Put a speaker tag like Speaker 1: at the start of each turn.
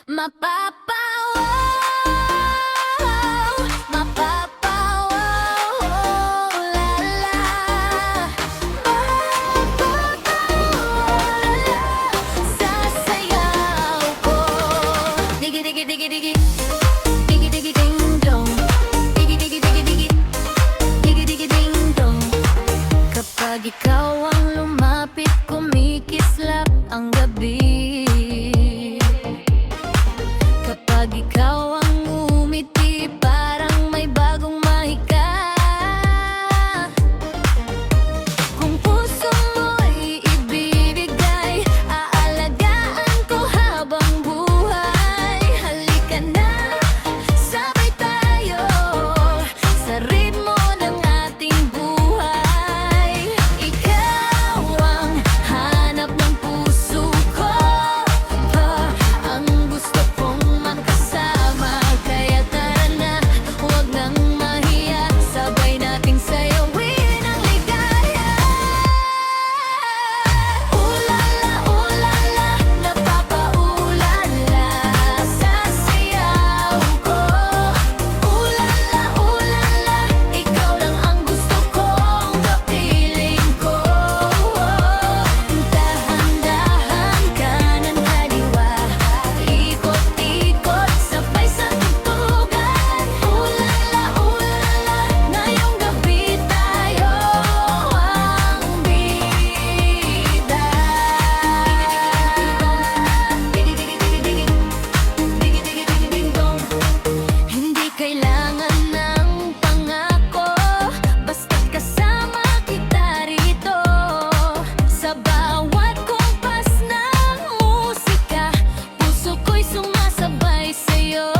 Speaker 1: Mapapawaw, mapapawaw, la la. Mapapawaw, sasayaw ko. Digi digi digi digi, digi digi ding dong. Digi digi digi digi, digi digi ding dong. Kapag ikaw ang lumapit, kumikislap ang gabi. Kapag ikaw ang umiti, parang may bagong mahika. Kung puso mo'y ibibigay, aalagaan ko habang buhay. Halika na, sabay tayo sa ritmo ng ating buhay. Ikaw ang hanap ng puso ko, ang gusto kong makasama. Kaya tara na, huwag nang mahiya, sabay nating sayawin ang ligaya. Ulala, napapaulala, sasayaw ko. Ulala, ikaw lang ang gusto kong kapiling ko. Dahan-dahan, kanan kaliwa, ikot-ikot, sabay sa tugtugan. Ulala, ngayong gabi tayo ang bida. Hindi kailangan ng pangako, basta't kasama kita rito. Sa bawat kumpas ng musika, puso ko'y sumasabay sa'yo.